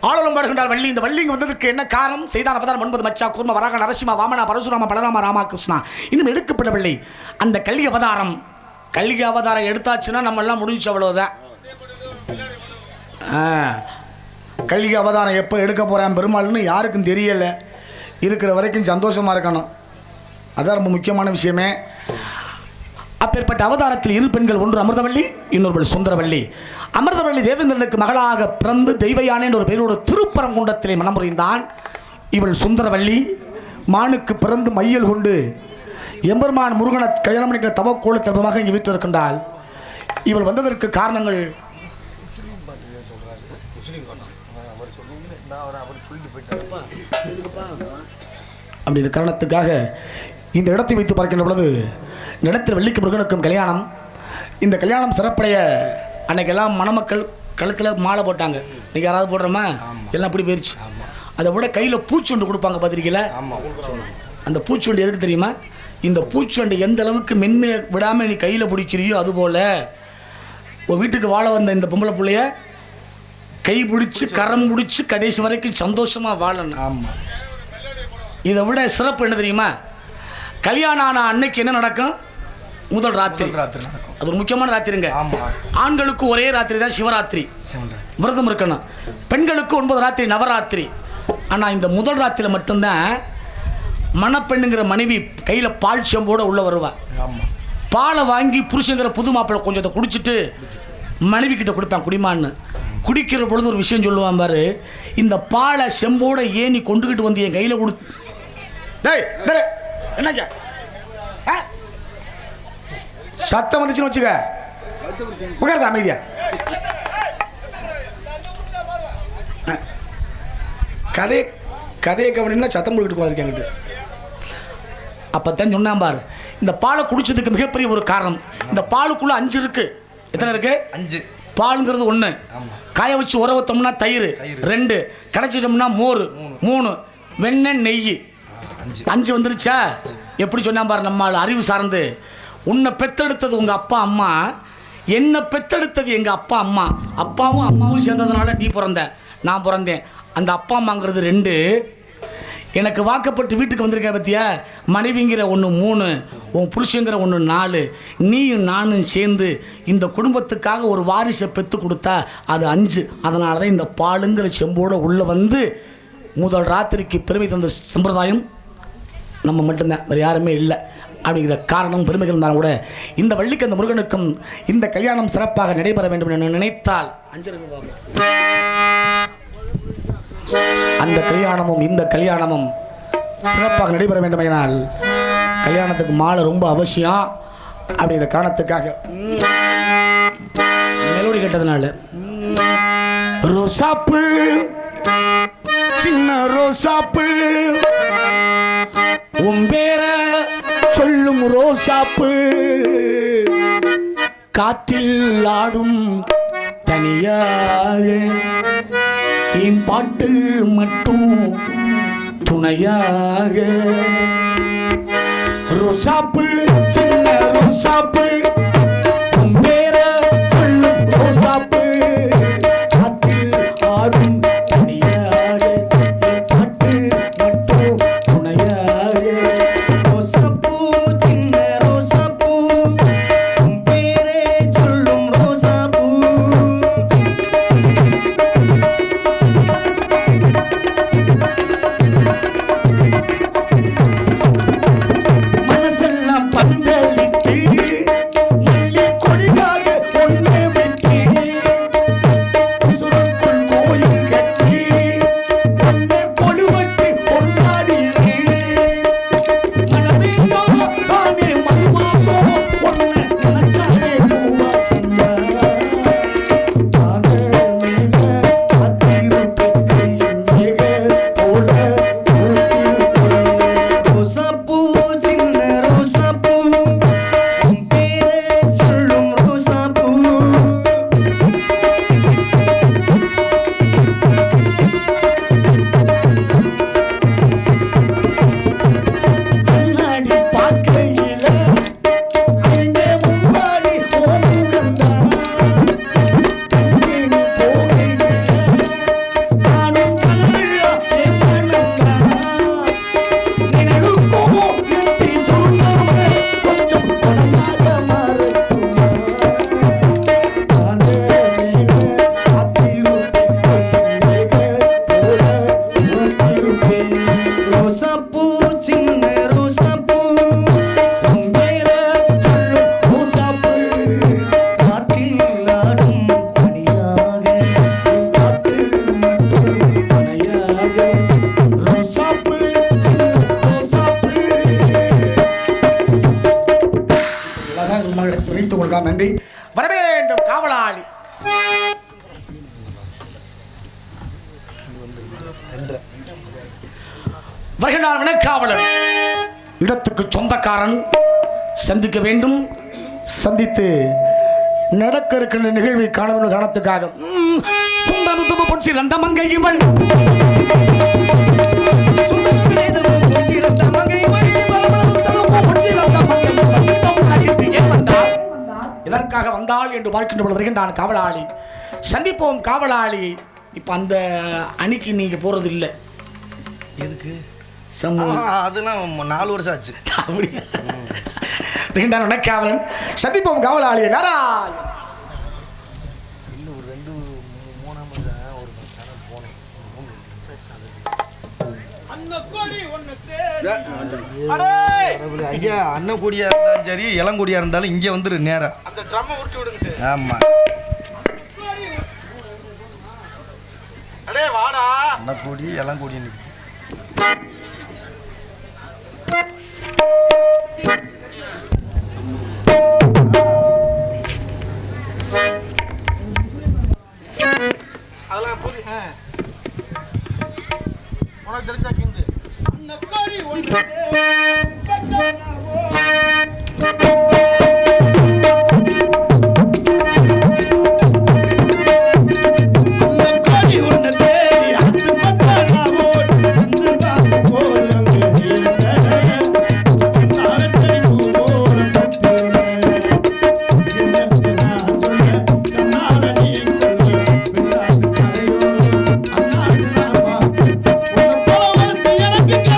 ஆளுவலம் வருகின்றார் வள்ளி. இந்த வள்ளி இங்கே வந்ததுக்கு என்ன காரணம்? செய்தான் அவதாரம் 9 மச்சா கூர்ம வராக நரசிம்மா வாமனா பரசுராம பலராம ராமகிருஷ்ணா இன்னும் எடுக்கப்படவில்லை. அந்த கல்கி அவதாரம் எடுத்தாச்சுன்னா நம்ம எல்லாம் முடிஞ்சு அவ்வளவுதான். கல்கி அவதாரம் எப்போ எடுக்க போகிறான் பெருமாள்னு யாருக்கும் தெரியலை. இருக்கிற வரைக்கும் சந்தோஷமாக இருக்கணும், அதான் ரொம்ப முக்கியமான விஷயமே. அப்பேற்பட்ட அவதாரத்தில் 2 பெண்கள், ஒன்று அமிர்தவள்ளி, இன்னொரு சுந்தரவள்ளி. அமிர்தவள்ளி தேவேந்திரனுக்கு மகளாக பிறந்து தெய்வயானை என்ற ஒரு பெயரோடு திருப்பரங்குன்றத்திலே மனமுறிந்தான். இவள் சுந்தரவள்ளி மானுக்கு பிறந்து மையல் கொண்டு எம்பெருமான் முருகனை கல்யாணம் பண்ணிக்கிற தவக்கோள தர்மமாக இங்கே வீட்டில் இருக்கின்றாள். இவள் வந்ததற்கு காரணங்கள் அப்படின்ற காரணத்துக்காக இந்த இடத்தை வைத்து பார்க்கின்ற பொழுது இந்த இடத்தில் வள்ளிக்கு முருகனுக்கும் கல்யாணம். இந்த கல்யாணம் சிறப்படைய அன்னைக்கெல்லாம் மணமக்கள் கழுத்தில் மாலை போட்டாங்க. நீங்கள் யாராவது போடுறோமா? எல்லாம் அப்படி போயிடுச்சு. அதை விட கையில் பூச்சொண்டு கொடுப்பாங்க, பார்த்துருக்கீங்கள? அந்த பூச்சொண்டு எதுக்கு தெரியுமா? இந்த பூச்சொண்டு எந்த அளவுக்கு மென்மையை விடாமல் நீ கையில் பிடிக்கிறியோ அதுபோல் ஒரு வீட்டுக்கு வாழ வந்த இந்த பொம்பளை பிள்ளைய கை பிடிச்சி கரம் பிடிச்சி கடைசி வரைக்கும் சந்தோஷமாக வாழணும். ஆமாம். இதை விட சிறப்பு என்ன தெரியுமா? கல்யாணம் ஆன அன்னைக்கு என்ன நடக்கும்? முதல் ராத்திரி நடக்கும். அது ஒரு முக்கியமான ராத்திரிங்க. ஆமாம். ஆண்களுக்கு ஒரே ராத்திரி தான் சிவராத்திரி, விரதம் இருக்கணும். பெண்களுக்கு 9 ராத்திரி நவராத்திரி. ஆனால் இந்த முதல் ராத்திரியில் மட்டும்தான் மணப்பெண்ணுங்கிற மனைவி கையில் பால் செம்போட உள்ளே வருவா. ஆமாம். பாலை வாங்கி புருஷங்கிற புது மாப்பிள்ளை கொஞ்சத்தை குடிச்சிட்டு மனைவி கிட்ட கொடுப்பான் குடிமான்னு. குடிக்கிற பொழுது ஒரு விஷயம் சொல்லுவான் பாரு, இந்த பாலை செம்போட ஏனி கொண்டுகிட்டு வந்து என் கையில் கொடு. டேய் என்னங்க சத்தம் வந்துச்சுன்னு வச்சுக்க, உட்காருதா அமைதியா. கதையை கவனின்னா சத்தம் போட்டுக்கிட்டு போயிருக்காங்கிட்டு. அப்போத்தான் சொன்னான் பாரு, இந்த பாலை குடிச்சதுக்கு மிகப்பெரிய ஒரு காரணம். இந்த பாலுக்குள்ளே 5 இருக்கு. எத்தனை இருக்கு? 5. பாலுங்கிறது 1, காய வச்சு உர ஊற்றோம்னா தயிர் 2, கடைச்சிட்டோம்னா மோர் 3, வெண்ணெய் நெய் 5 வந்துருச்சா? எப்படி சொன்னா பாரு நம்மால் அறிவு சார்ந்து. உன்னை பெத்தெடுத்தது உங்கள் அப்பா அம்மா, என்னை பெத்தெடுத்தது எங்கள் அப்பா அம்மா. அப்பாவும் அம்மாவும் சேர்ந்ததுனால நீ பிறந்த, நான் பிறந்தேன். அந்த அப்பா அம்மாங்கிறது 2. எனக்கு வாக்கப்பட்டு வீட்டுக்கு வந்திருக்க பத்தியா, மனைவிங்கிற ஒன்று 3, உன் புருஷங்கிற ஒன்று 4, நீயும் நானும் சேர்ந்து இந்த குடும்பத்துக்காக ஒரு வாரிசை பெற்று கொடுத்தா அது 5. அதனால தான் இந்த பாலுங்கிற செம்போடு உள்ளே வந்து முதல் ராத்திரிக்கு பெருமை தந்த சம்பிரதாயம் நம்ம மட்டும்தான், வேறு யாருமே இல்லை. அப்படிங்கிற காரணம் பெருமைகள் இருந்தாலும் கூட இந்த வள்ளிக்கு அந்த முருகனுக்கும் இந்த கல்யாணம் சிறப்பாக நடைபெற வேண்டும் என்று நினைத்தால் அந்த கல்யாணமும் இந்த கல்யாணமும் சிறப்பாக நடைபெற வேண்டும் எனால் கல்யாணத்துக்கு மாலை ரொம்ப அவசியம். அப்படிங்கிற காரணத்துக்காக மெலோடி கேட்டதுனால ரோசாப்பு சின்ன ரோசாப்பு உன் பேர சொல்லும் ரோசாப்பு காற்றில் ஆடும் தனியாக என் பாட்டு மட்டும் துணையாக ரோசாப்பு சின்ன ரோசாப்பு உன் பேர சொல்லும் ரோசாப்பு காற்றில் ஆடும் தனியாக என் பாட்டு மட்டும் துணையாக ரோசாப்பூ சின்ன ரோசாப்பூ உன் பேரே சொல்லும் ரோசாப்பூ மனசெல்லாம் பந்தலிட்டு மல்லி கொடியாக ஒன்று வெட்டி சுருக்குள் கோயில் கட்டி ஒன்றை கொடு வச்சு கொண்டாடினேன். மனமேங்கோ தானே மல்வாசம் ஒன்றை நினைச்சாலே பூவாசம் தானே மேக அத்திருப்பத்தை மேக போல ரோசாப்பூ சின்ன ரோசாப்பூ உன் பேரே சொல்லும் ரோசாப்பூ கண்ணாடி பார்க்கையில அங்கே முன்னாடி ஓமுகந்தான் கண்ணீர் போகையில நானும் கண்ணில் என் மனம்தான் நிழலுக்கோ நெத்தி சூழ்ந்தாம கொஞ்சம் கொடமாக மறைக்குமா தானே மேக காத்திருப்பேன் மேக போல ஊத்திருப்பேன் ரோசாப்பூ சின்ன ரோசாப்பூ உன் பேர சொல்லும் ரோசாப்பு காற்றில் ஆடும் தனியாக காத்து மட்டும் துணையாக ரோசாப்பு ரோசாப்பு துணைத்து கொள்ளலாம். நன்றி. வரவேண்டும் காவலாளி வருகிறார் வினக்காவலன். இடத்துக்கு சொந்தக்காரன் சந்திக்க வேண்டும். சந்தித்து நடக்க இருக்கின்ற நிகழ்வை காண வேண்டும். காரணத்துக்காக சுந்தரத்துவ பொன்சி ரந்தமங்கை இவள் இதற்காக வந்தாள் என்று பார்க்கின்ற பொழுது வருகின்றான் காவலாளி. சந்திப்போம் காவலாளி. இப்ப அந்த அணிக்கு நீங்க போறது இல்லை. எதுக்கு சமூக அதெல்லாம் 4 வருஷம் ஆச்சு. அப்படி இருக்கின்றான் காவலன். சந்திப்போம் காவலாளி. நாராயண் இன்னும் ஒரு 2-3 வருஷம் ஒரு கணக்கு போனேன். ஐயா அண்ணன் கூடியா இருந்தாலும் சரி இளங்கூடியா இருந்தாலும் இங்க வந்துரு நேரம் அந்த ட்ரம்மை உருட்டி விடுங்க. ஆமா அடே வாடா அண்ணன் கூடி இளங்கூடி அதெல்லாம் புது உனக்கு தெரிஞ்சா கிந்து எனக்கு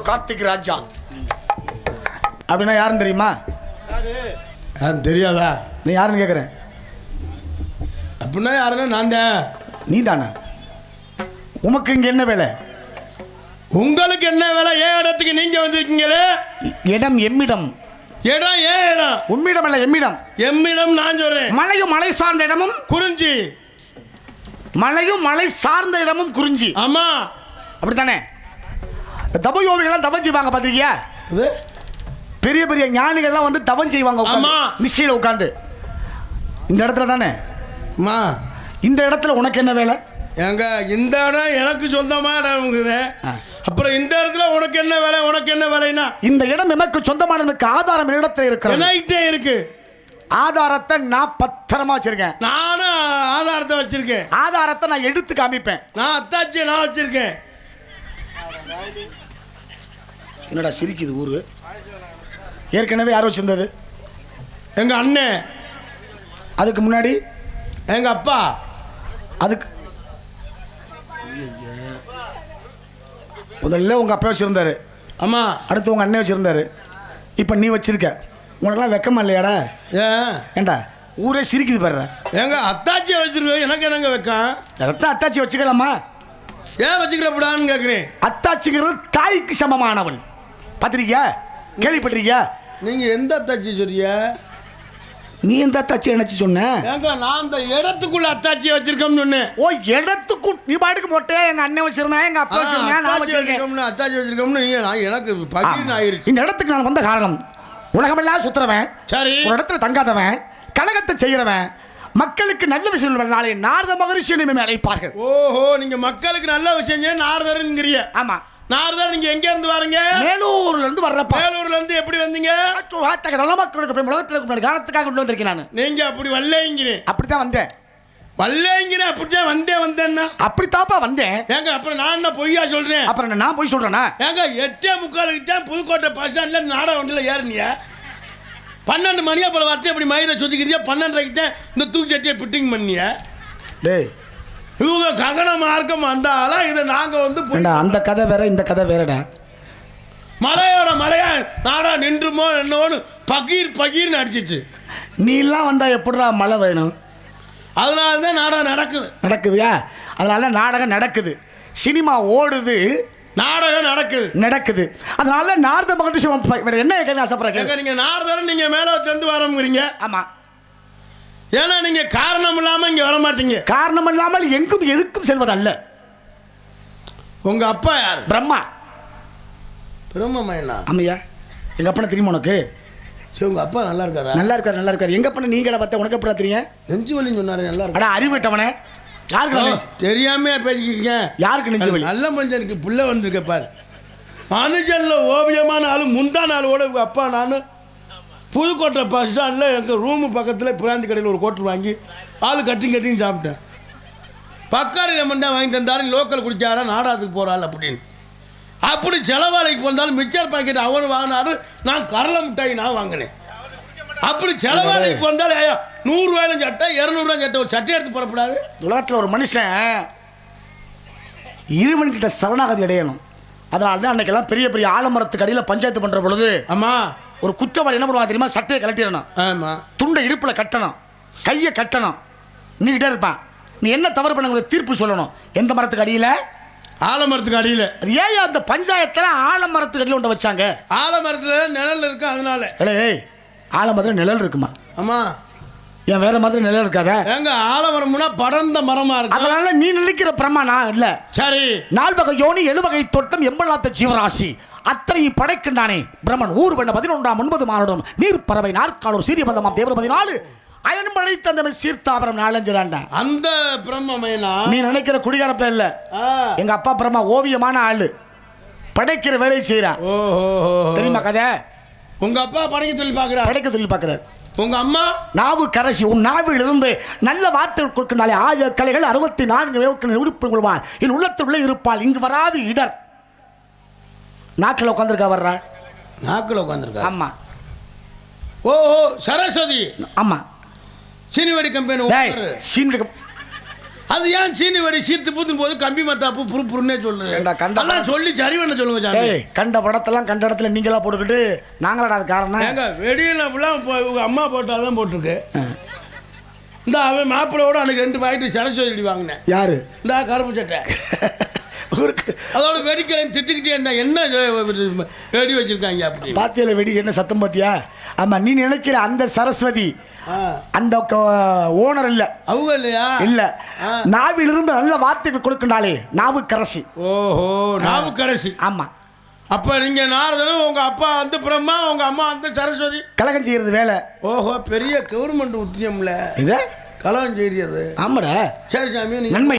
கார்த்திக் ராஜா அப்படின்னா யாருன்னு தெரியுமா? தெரியாதா? நீ யாருன்னு கேட்குறேன். அப்படின்னா யாருன்னா நான் தான். நீ தானே? உமக்கு இங்கே என்ன வேலை? உங்களுக்கு என்ன வேலை? ஏன் இடத்துக்கு நீங்க வந்திருக்கீங்களே? இடம் எம்மிடம். இடம் ஏன் இடம்? உம்மிடம் அல்ல, எம்மிடம். எம்மிடம் நான் சொல்றேன். மலையும் மலை சார்ந்த இடமும் குறிஞ்சி. மலையும் மலை சார்ந்த இடமும் குறிஞ்சி. ஆமா, அப்படித்தானே? தபயோகிகள்லாம் தவம் செய்வாங்க, பார்த்திருக்கியா? இது பெரிய பெரிய ஞானிகள்லாம் வந்து தவம் செய்வாங்க. ஆமா, நிச்சயில உட்காந்து. இந்த இடத்துல தானே? அம்மா, இந்த இடத்துல உனக்கு என்ன வேலை? எங்க இந்த இடம் எனக்கு சொந்தமா இடம். அப்புறம் இந்த இடத்துல உனக்கு என்ன வேலை? உனக்கு என்ன வேலைன்னா? இந்த இடம் எமக்கு சொந்தமானதுக்கு ஆதாரம் இடத்துல இருக்கிறது. இருக்கு. ஆதாரத்தை நான் பத்திரமா வச்சிருக்கேன். நானும் ஆதாரத்தை வச்சிருக்கேன். ஆதாரத்தை நான் எடுத்து காமிப்பேன். நான் அத்தாச்சியை நான் வச்சிருக்கேன். என்னடா சிரிக்குது ஊரு? ஏற்கனவே யார் வச்சிருந்தது? எங்க அண்ணன். அதுக்கு முன்னாடி எங்க அப்பா. அதுக்கு முதல்ல உங்க அப்பா வச்சிருந்தாரு. ஆமா. அடுத்து உங்க அண்ணன் வச்சிருந்தாரு. இப்ப நீ வச்சிருக்க. உனக்கெல்லாம் வெக்கமா இல்லையாடா? ஏண்டா ஊரே சிரிக்குது பாரு. எங்க அத்தாச்சியை வச்சிருக்கேன், எனக்கு என்னங்க வெக்கம்? அதான் அத்தாச்சி வச்சுக்கலாமா? ஏன் வச்சுக்கிறப்படான்னு கேட்குறேன். அத்தாச்சிங்கிறது தாய்க்கு சமமானவன். பார்த்துருக்கியா? கேள்விப்பட்டிருக்கியா? நீங்க எந்த அத்தாச்சி சொல்றிய? நீ எந்த அத்தாச்சி நினைச்சு சொன்ன? ஏங்க நான் அந்த இடத்துக்குள்ள அத்தாச்சியை வச்சிருக்கோம்னு சொன்னேன். ஓ, இடத்துக்கு நீ பாட்டுக்கு மொட்டையா எங்க அண்ணன் வச்சிருந்தேன், எங்க அப்பா வச்சிருந்தேன், நான் வச்சிருக்கேன். அத்தாச்சி வச்சிருக்கோம்னு எனக்கு பகீர்னு ஆயிருச்சு. இந்த இடத்துக்கு நான் வந்த காரணம், உலகமெல்லாம் சுத்துறவன், சரி, ஒரு இடத்துல தங்காதவன், கலகத்தை செய்யறவன், மக்களுக்கு நல்ல விஷயம் நாளை நாரத மகரிஷி அழைப்பார்கள். ஓஹோ, நீங்க மக்களுக்கு நல்ல விஷயம் நாரதருங்கிறிய? ஆமா. நாரதர் நீங்க எங்க இருந்து வரீங்க? மேலூர்ல இருந்து வர்றப்ப. மேலூர்ல இருந்து எப்படி வந்தீங்க? மக்களுக்கு உலகத்துல காலத்துக்காக கொண்டு வந்திருக்கேன் நான். நீங்க அப்படி வல்லேங்கிறேன். அப்படித்தான் வந்தேன். வல்லேங்கிறேன். அப்படித்தான் வந்தேன்னா அப்படித்தாப்பா வந்தேன். ஏங்க அப்புறம் நான் என்ன பொய்யா சொல்றேன்? அப்புறம் நான் போய் சொல்றேன்னா? ஏங்க 8:45 புதுக்கோட்டை பஸ் ஸ்டாண்ட்ல நாடகம் வண்டியில ஏறினிய 12 மணி அப்புறம் வரத்தை எப்படி மயிரை சுத்திக்கிறியா? 12:30க்கு தான் இந்த தூக்கி சட்டியை ஃபிட்டிங் பண்ணிய. டேய், இவங்க ககன மார்க்கம் வந்தாலும் இதை நாங்க வந்து அந்த கதை வேற, இந்த கதை வேறடா. மலையோட மலையா நாடா நின்றுமோ என்னோன்னு பகீர்னு அடிச்சிச்சு. நீ எல்லாம் வந்தா எப்படிடா மழை வேணும்? அதனாலதான் நாடகம் நடக்குதுயா? அதனால நாடகம் நடக்குது, சினிமா ஓடுது, நாடகம் நடக்குது. அதனால நாரத மகரிஷி என்ன கேட்க ஆசைப்படுறீங்க? நீங்க நாரதர் நீங்க மேல சேர்ந்து வரங்கிறீங்க. ஆமா. ஏன்னா நீங்க காரணம் இல்லாம இங்க வர மாட்டீங்க. காரணம் இல்லாமல் எங்கும் எதுக்கும் செல்வதல்ல. உங்க அப்பா யார்? பிரம்மா. பிரம்மமையா? ஆமையா. எங்க அப்பா தெரியுமா உனக்கு? உங்க அப்பா நல்லா இருக்காரா? நல்லா இருக்காரு. எங்க அப்பா நீ கடை பார்த்த உனக்கு எப்படா தெரியும்? நெஞ்சு வலின்னு சொன்னாரு. நல்லா இருக்கு. அடா அறிவிட்டவனே, யாருக்கு தெரியாம பேசிக்கிங்க? யாருக்கு நெஞ்சு வலி? நல்ல மனுஷனுக்கு புள்ள வந்திருக்க பாரு. மனுஷன்ல ஓவியமான ஆளு. முந்தா நாளோட உங்க அப்பா நானும் புதுக்கோட்டை பஸ் ஸ்டாண்டில் எங்கள் ரூமு பக்கத்தில் பிராந்தி கடையில் ஒரு கோட்டர் வாங்கி ஆள் கட்டின்னு சாப்பிட்டேன். பக்காரி லெமன் தான் வாங்கி தந்தாலும் லோக்கல் குடிச்சாரா நாடகத்துக்கு போகிறாள் அப்படின்னு. அப்படி செலவாளைக்கு வந்தாலும் மிக்சர் பாக்கெட் அவனு வாங்கினாரு, நான் கடலை மிட்டாய் நான் வாங்கினேன். அப்படி செலவாளைக்கு வந்தாலும் 100 ரூபாயிலும் சட்டை, 200 ரூபாய் சட்டை, ஒரு சட்டை எடுத்து போடக்கூடாது. உலகத்தில் ஒரு மனுஷன் இருவன்கிட்ட சரணாகதி அடையணும். அதனால தான் அன்னைக்கெல்லாம் பெரிய பெரிய ஆலமரத்துக்கு அடியில் பஞ்சாயத்து பண்ணுற பொழுது, ஆமாம், ஒரு குற்றவாளி என்ன பண்ணுவாங்க தெரியுமா? சட்டையை கழட்டிடணும். ஆமாம். துண்டை இடுப்பில் கட்டணும், கையை கட்டணும், நீக்கிட்டே இருப்பான். நீ என்ன தவறு பண்ண தீர்ப்பு சொல்லணும். எந்த மரத்துக்கு அடியில்? ஆலமரத்துக்கு அடியில். அது ஏன் அந்த பஞ்சாயத்தில் ஆலமரத்துக்கு அடியில் ஒன்று வச்சாங்க? ஆலமரத்தில் நிழல் இருக்கு, அதனால. ஏய், ஆலமரத்தில் நிழல் இருக்குமா? ஆமாம். ஏன் வேற மாதிரி நிழல் இருக்காதா? எங்க ஆலமரம்னா படர்ந்த மரமா இருக்கு. அதனால நீ நினைக்கிற பிரமா நான் இல்ல. சரி, 4 வகை யோனி 7 வகை தோட்டம் 80 ஜீவராசி அத்தனையும் படைக்கின்றானே பிரம்மன். ஊர் பண்ண 11ஆம் 9 மானுடம் நீர் பறவை நாற்காலூர் சீரிய பந்தமாம் தேவர் 14 அயன் படைத்த அந்த சீர்த்தாபரம் 4 அந்த பிரம்மமேனா? நீ நினைக்கிற குடிகாரப்ப இல்ல. எங்க அப்பா பிரம்மா ஓவியமான ஆளு, படைக்கிற வேலையை செய்யறா. தெரியுமா கதை? உங்க அப்பா படைக்க சொல்லி பாக்குறாரு. உங்க அம்மா நாவு கரசி, உன் நாவில் இருந்து நல்ல வார்த்தை கொடுக்கின்றாலே 1000 கலைகள் 64 உறுப்பு கொள்வான். என் உள்ளத்துள்ளே இருப்பாள், இங்கு வராது இடர். நாக்கில் உட்காந்துருக்கா வர்றா? நாக்கில் உட்காந்துருக்கா? ஆமா. ஓஹோ, சரஸ்வதி. ஆமா. சீனிவடி கம்பெனி. அது ஏன் சீனி வெடி சீத்து பூத்தும் போது கம்பி மத்தாப்பு புருப்புருன்னே சொல்லுது ஏண்டா, கண்ட அதெல்லாம் சொல்லி சரி பண்ண சொல்லுங்க சாமி. ஏய் கண்ட படத்தெல்லாம் கண்ட இடத்துல நீங்களா போட்டுக்கிட்டு நாங்களடா அது காரணம். ஏங்க வெடியில் அப்படிலாம் உங்க அம்மா போட்டால் தான் போட்டிருக்கு. இந்த அவன் மாப்பிள்ளையோட அன்னைக்கு 2 பாக்கெட்டு சரஸ்வதி வெடி வாங்கினேன். யாரு? இந்த கருப்பு சட்டை ஊருக்கு அதோட வெடிக்கிறேன் திட்டுக்கிட்டே இருந்தா என்ன வெடி வச்சிருக்காங்க அப்படி பாத்தியில வெடி என்ன சத்தம் பாத்தியா? ஆமா நீ நினைக்கிற அந்த சரஸ்வதி அந்த ஓனர் இல்ல, அவங்க இல்லையா? இல்ல நாவிலிருந்து நல்ல வார்த்தைகள் கொடுக்கின்றாலே நாவுக்கரசி. ஓஹோ நாவுக்கரசி. ஆமா அப்ப நீங்க நாரதனும் உங்க அப்பா அந்த பிரம்மா உங்க அம்மா அந்த சரஸ்வதி கலகம் செய்யறது வேலை. ஓஹோ பெரிய கவர்மெண்ட் உத்தியம்ல இது கலகம் செய்யறது. ஆமாடா சரி சாமி நீங்க நன்மை